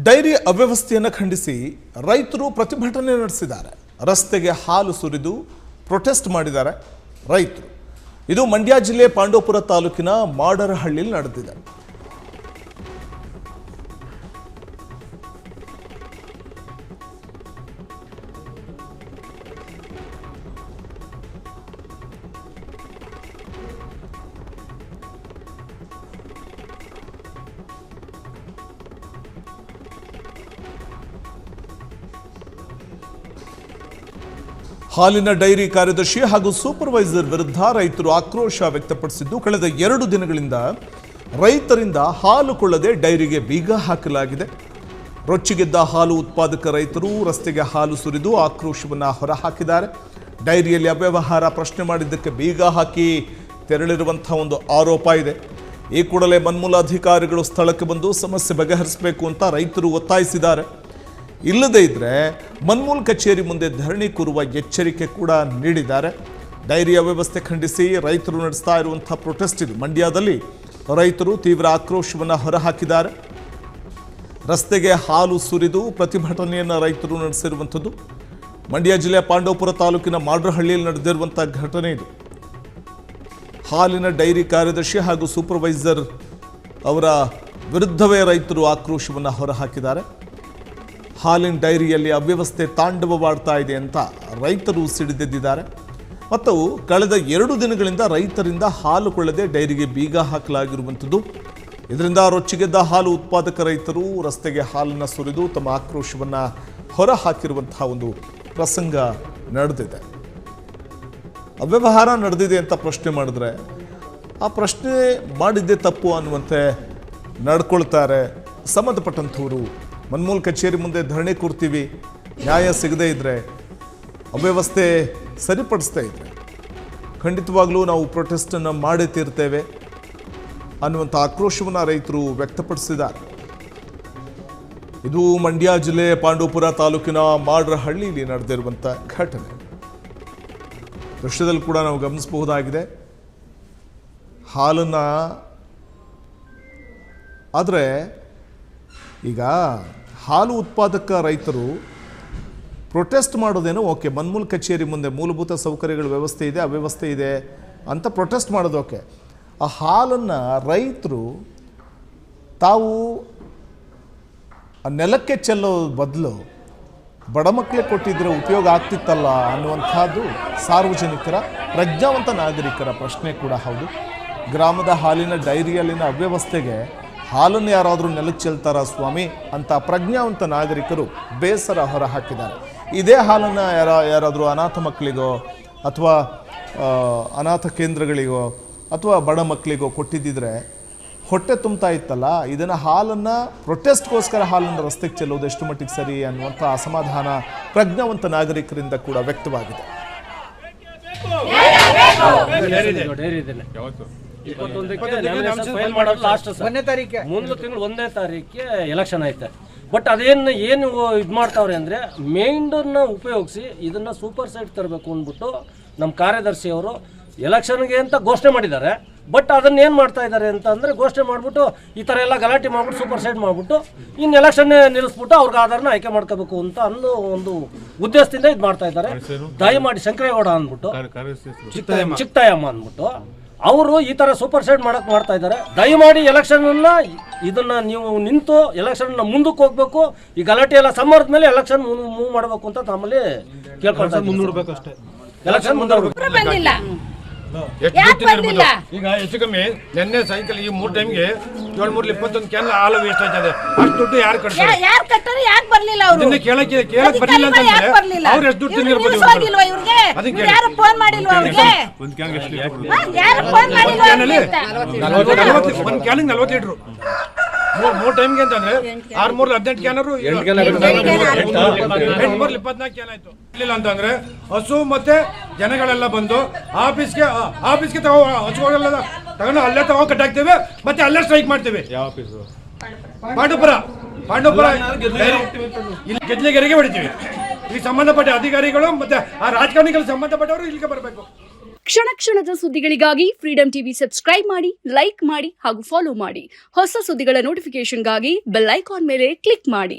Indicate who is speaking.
Speaker 1: Dairy ಅವ್ಯವಸ್ಥೆಯನ್ನು ಖಂಡಿಸಿ ರೈತರು ಪ್ರತಿಭಟನೆ ನಡೆಸಿದ್ದಾರೆ. ರಸ್ತೆಗೆ ಹಾಲು ಸುರಿದು ಪ್ರೊಟೆಸ್ಟ್ ಮಾಡಿದ್ದಾರೆ ರೈತರು. ಇದು ಮಂಡ್ಯ ಜಿಲ್ಲೆ ಪಾಂಡವಪುರ ತಾಲೂಕಿನ ಮಾಡರಹಳ್ಳಿಯಲ್ಲಿ ನಡೆದಿದೆ. ಹಾಲಿನ ಡೈರಿ ಕಾರ್ಯದರ್ಶಿ ಹಾಗೂ ಸೂಪರ್ವೈಸರ್ ವಿರುದ್ಧ ರೈತರು ಆಕ್ರೋಶ ವ್ಯಕ್ತಪಡಿಸಿದ್ದು, ಕಳೆದ 2 ದಿನಗಳಿಂದ ರೈತರಿಂದ ಹಾಲು ಕೊಳ್ಳದೆ ಡೈರಿಗೆ ಬೀಗ ಹಾಕಲಾಗಿದೆ. ರೊಚ್ಚಿಗೆದ್ದ ಹಾಲು ಉತ್ಪಾದಕ ರೈತರು ರಸ್ತೆಗೆ ಹಾಲು ಸುರಿದು ಆಕ್ರೋಶವನ್ನು ಹೊರಹಾಕಿದ್ದಾರೆ. ಡೈರಿಯಲ್ಲಿ ಅವ್ಯವಹಾರ ಪ್ರಶ್ನೆ ಮಾಡಿದ್ದಕ್ಕೆ ಬೀಗ ಹಾಕಿ ತೆರಳಿರುವಂಥ ಒಂದು ಆರೋಪ ಇದೆ. ಈ ಕೂಡಲೇ ಮನ್ಮೂಲ ಅಧಿಕಾರಿಗಳು ಸ್ಥಳಕ್ಕೆ ಬಂದು ಸಮಸ್ಯೆ ಬಗೆಹರಿಸಬೇಕು ಅಂತ ರೈತರು ಒತ್ತಾಯಿಸಿದ್ದಾರೆ. ಇಲ್ಲದೇ ಇದ್ದರೆ ಮನ್ಮೂಲ್ ಕಚೇರಿ ಮುಂದೆ ಧರಣಿ ಕೂರುವ ಎಚ್ಚರಿಕೆ ಕೂಡ ನೀಡಿದ್ದಾರೆ. ಡೈರಿ ಅವ್ಯವಸ್ಥೆ ಖಂಡಿಸಿ ರೈತರು ನಡೆಸ್ತಾ ಇರುವಂಥ ಪ್ರೊಟೆಸ್ಟ್ ಇದು. ಮಂಡ್ಯದಲ್ಲಿ ರೈತರು ತೀವ್ರ ಆಕ್ರೋಶವನ್ನು ಹೊರಹಾಕಿದ್ದಾರೆ. ರಸ್ತೆಗೆ ಹಾಲು ಸುರಿದು ಪ್ರತಿಭಟನೆಯನ್ನು ರೈತರು ನಡೆಸಿರುವಂಥದ್ದು. ಮಂಡ್ಯ ಜಿಲ್ಲೆಯ ಪಾಂಡವಪುರ ತಾಲೂಕಿನ ಮಾಡರಹಳ್ಳಿಯಲ್ಲಿ ನಡೆದಿರುವಂಥ ಘಟನೆ ಇದು. ಹಾಲಿನ ಡೈರಿ ಕಾರ್ಯದರ್ಶಿ ಹಾಗೂ ಸೂಪರ್ವೈಸರ್ ಅವರ ವಿರುದ್ಧವೇ ರೈತರು ಆಕ್ರೋಶವನ್ನು ಹೊರಹಾಕಿದ್ದಾರೆ. ಹಾಲಿನ ಡೈರಿಯಲ್ಲಿ ಅವ್ಯವಸ್ಥೆ ತಾಂಡವವಾಡ್ತಾ ಇದೆ ಅಂತ ರೈತರು ಸಿಡಿದೆದ್ದಿದ್ದಾರೆ. ಮತ್ತು ಕಳೆದ 2 ದಿನಗಳಿಂದ ರೈತರಿಂದ ಹಾಲು ಕೊಳ್ಳದೆ ಡೈರಿಗೆ ಬೀಗ ಹಾಕಲಾಗಿರುವಂಥದ್ದು. ಇದರಿಂದ ರೊಚ್ಚಿಗೆದ್ದ ಹಾಲು ಉತ್ಪಾದಕ ರೈತರು ರಸ್ತೆಗೆ ಹಾಲನ್ನು ಸುರಿದು ತಮ್ಮ ಆಕ್ರೋಶವನ್ನು ಹೊರ ಹಾಕಿರುವಂತಹ ಒಂದು ಪ್ರಸಂಗ ನಡೆದಿದೆ. ಅವ್ಯವಹಾರ ನಡೆದಿದೆ ಅಂತ ಪ್ರಶ್ನೆ ಮಾಡಿದ್ರೆ ಆ ಪ್ರಶ್ನೆ ಮಾಡಿದ್ದೇ ತಪ್ಪು ಅನ್ನುವಂತೆ ನಡ್ಕೊಳ್ತಾರೆ ಸಂಬಂಧಪಟ್ಟಂಥವರು. ಮನ್ಮೂಲ್ ಕಚೇರಿ ಮುಂದೆ ಧರಣಿ ಕೂರ್ತೀವಿ, ನ್ಯಾಯ ಸಿಗದೇ ಇದ್ದರೆ, ಅವ್ಯವಸ್ಥೆ ಸರಿಪಡಿಸ್ತಾ ಇದ್ದರೆ ಖಂಡಿತವಾಗ್ಲೂ ನಾವು ಪ್ರೊಟೆಸ್ಟನ್ನು ಮಾಡೇ ತೀರ್ತೇವೆ ಅನ್ನುವಂಥ ಆಕ್ರೋಶವನ್ನು ರೈತರು ವ್ಯಕ್ತಪಡಿಸಿದ್ದಾರೆ. ಇದು ಮಂಡ್ಯ ಜಿಲ್ಲೆ ಪಾಂಡವಪುರ ತಾಲೂಕಿನ ಮಾಡರಹಳ್ಳಿಯಲ್ಲಿ ನಡೆದಿರುವಂಥ ಘಟನೆ. ದೃಶ್ಯದಲ್ಲಿ ಕೂಡ ನಾವು ಗಮನಿಸಬಹುದಾಗಿದೆ ಹಾಲನ್ನು. ಆದರೆ ಈಗ ಹಾಲು ಉತ್ಪಾದಕ ರೈತರು ಪ್ರೊಟೆಸ್ಟ್ ಮಾಡೋದೇನೋ ಓಕೆ, ಮನ್ಮೂಲ್ ಕಚೇರಿ ಮುಂದೆ ಮೂಲಭೂತ ಸೌಕರ್ಯಗಳ ವ್ಯವಸ್ಥೆ ಇದೆ, ಅವ್ಯವಸ್ಥೆ ಇದೆ ಅಂತ ಪ್ರೊಟೆಸ್ಟ್ ಮಾಡೋದು ಓಕೆ. ಆ ಹಾಲನ್ನು ರೈತರು ತಾವು ನೆಲಕ್ಕೆ ಚೆಲ್ಲೋ ಬದಲು ಬಡ ಮಕ್ಕಳಿಗೆ ಕೊಟ್ಟಿದ್ರೆ ಉಪಯೋಗ ಆಗ್ತಿತ್ತಲ್ಲ ಅನ್ನುವಂಥದ್ದು ಸಾರ್ವಜನಿಕರ, ಪ್ರಜ್ಞಾವಂತ ನಾಗರಿಕರ ಪ್ರಶ್ನೆ ಕೂಡ ಹೌದು. ಗ್ರಾಮದ ಹಾಲಿನ ಡೈರಿಯಲ್ಲಿನ ಅವ್ಯವಸ್ಥೆಗೆ ಹಾಲನ್ನು ಯಾರಾದರೂ ನೆಲಕ್ಕೆ ಚೆಲ್ತಾರ ಸ್ವಾಮಿ ಅಂತ ಪ್ರಜ್ಞಾವಂತ ನಾಗರಿಕರು ಬೇಸರ ಹೊರ ಹಾಕಿದ್ದಾರೆ. ಇದೇ ಹಾಲನ್ನು ಯಾರಾದರೂ ಅನಾಥ ಮಕ್ಕಳಿಗೋ ಅಥವಾ ಅನಾಥ ಕೇಂದ್ರಗಳಿಗೋ ಅಥವಾ ಬಡ ಮಕ್ಕಳಿಗೋ ಕೊಟ್ಟಿದ್ದಿದ್ರೆ ಹೊಟ್ಟೆ ತುಂಬ್ತಾ ಇತ್ತಲ್ಲ. ಇದನ್ನು ಹಾಲನ್ನು ಪ್ರೊಟೆಸ್ಟ್ಗೋಸ್ಕರ ಹಾಲನ್ನು ರಸ್ತೆಗೆ ಚೆಲ್ಲೋದು ಎಷ್ಟು ಮಟ್ಟಿಗೆ ಸರಿ ಅನ್ನುವಂಥ ಅಸಮಾಧಾನ ಪ್ರಜ್ಞಾವಂತ ನಾಗರಿಕರಿಂದ ಕೂಡ ವ್ಯಕ್ತವಾಗಿದೆ.
Speaker 2: ಮುಂದಿನ ತಿಂಗಳು 1ನೇ ತಾರೀಕಿಗೆ ಎಲೆಕ್ಷನ್ ಐತೆ. ಬಟ್ ಅದೇನು ಇದು ಮಾಡ್ತಾವ್ರೆ ಅಂದರೆ ಮೇಂಡನ್ನ ಉಪಯೋಗಿಸಿ ಇದನ್ನು ಸೂಪರ್ ಸೈಡ್ ತರಬೇಕು ಅಂದ್ಬಿಟ್ಟು ನಮ್ಮ ಕಾರ್ಯದರ್ಶಿಯವರು ಎಲೆಕ್ಷನ್ಗೆ ಅಂತ ಘೋಷಣೆ ಮಾಡಿದ್ದಾರೆ. ಬಟ್ ಅದನ್ನ ಏನು ಮಾಡ್ತಾ ಇದ್ದಾರೆ ಅಂತ ಅಂದರೆ ಘೋಷಣೆ ಮಾಡಿಬಿಟ್ಟು ಈ ಥರ ಎಲ್ಲ ಗಲಾಟೆ ಮಾಡಿಬಿಟ್ಟು ಸೂಪರ್ ಸೈಡ್ ಮಾಡಿಬಿಟ್ಟು ಇನ್ನು ಎಲೆಕ್ಷನ್ನೇ ನಿಲ್ಲಿಸ್ಬಿಟ್ಟು ಅವ್ರಿಗೆ ಆಧಾರನ ಆಯ್ಕೆ ಮಾಡ್ಕೋಬೇಕು ಅಂತ ಅನ್ನೋ ಒಂದು ಉದ್ದೇಶದಿಂದ ಇದು ಮಾಡ್ತಾ ಇದ್ದಾರೆ. ದಯಮಾಡಿ ಶಂಕರೇಗೌಡ ಅಂದ್ಬಿಟ್ಟು ಚಿಕ್ಕತಾಯಮ್ಮ ಅಂದ್ಬಿಟ್ಟು ಅವರು ಈ ಥರ ಸೂಪರ್ ಸೈಡ್ ಮಾಡ್ತಾ ಇದ್ದಾರೆ. ದಯಮಾಡಿ ಎಲೆಕ್ಷನ್ನ ಇದನ್ನು ನೀವು ನಿಂತು ಎಲೆಕ್ಷನ್ನ ಮುಂದಕ್ಕೆ ಹೋಗ್ಬೇಕು. ಈ ಗಲಾಟೆ ಎಲ್ಲ ಸಮ್ಮರದ ಮೇಲೆ ಎಲೆಕ್ಷನ್ ಮೂವ್ ಮಾಡಬೇಕು ಅಂತ ನಮ್ಮಲ್ಲಿ ಕೇಳ್ಕೊಳ್ತಾ ಮುಂದೂಡಬೇಕಷ್ಟೇ. ಎಲೆಕ್ಷನ್ ಮುಂದೂಡಬೇಕು.
Speaker 3: ಈಗ ಹೆಚ್ಚು ಕಮ್ಮಿ ನಿನ್ನೆ ಸಾಯಂಕಾಲ ಈ 3 ಟೈಮ್ಗೆ 721 ಕ್ಯಾನ್ ಹಾಲು ವೇಸ್ಟ್ ಆಯ್ತದೆ. ಅಷ್ಟು ದುಡ್ಡು ಯಾರು ಕಟ್ತಾರೆ? ಕೇಳಕ್ಕೆ ಬರ್ಲಿಲ್ಲ ಅಂತಂದ್ರೆ ಅವ್ರು ಎಷ್ಟು ದುಡ್ಡು ತಿಂದಿರ್ಬೋದು? ಒಂದು ಕ್ಯಾನಿಗೆ 40 ಲೀಟ್ರು. 3 ಟೈಮ್ಗೆ ಅಂತಂದ್ರೆ 6 3 18 ಕ್ಯಾನರು 24 ಕ್ಯಾನ್ ಆಯ್ತು. ಇರ್ಲಿಲ್ಲ ಅಂತಂದ್ರೆ ಹಸು ಮತ್ತೆ ಜನಗಳೆಲ್ಲ ಬಂದು ಆಫೀಸ್ಗೆ ಹಸುಗಳೆಲ್ಲ ತಗೊಂಡು ಅಲ್ಲೇ ಕಟ್ಟಾಕ್ತೇವೆ, ಮತ್ತೆ ಅಲ್ಲೇ ಸ್ಟ್ರೈಕ್ ಮಾಡ್ತೇವೆ. ಪಾಂಡವಪುರ ಇಲ್ಲಿ ಗೆಜ್ಲೆಗೆರೆಗೆ ಹೊಡಿತೀವಿ. ಈ ಸಂಬಂಧಪಟ್ಟ ಅಧಿಕಾರಿಗಳು ಮತ್ತೆ ಆ ರಾಜಕಾರಣಿಗಳು ಸಂಬಂಧಪಟ್ಟವರು ಇಲ್ಲಿಗೆ ಬರಬೇಕು.
Speaker 4: ಕ್ಷಣ ಕ್ಷಣದ ಸುದ್ದಿಗಳಿಗಾಗಿ ಫ್ರೀಡಂ ಟಿವಿ ಸಬ್ಸ್ಕ್ರೈಬ್ ಮಾಡಿ, ಲೈಕ್ ಮಾಡಿ ಹಾಗೂ ಫಾಲೋ ಮಾಡಿ. ಹೊಸ ಸುದ್ದಿಗಳ ನೋಟಿಫಿಕೇಶನ್ಗಾಗಿ ಬೆಲ್ ಐಕಾನ್ ಮೇಲೆ ಕ್ಲಿಕ್ ಮಾಡಿ.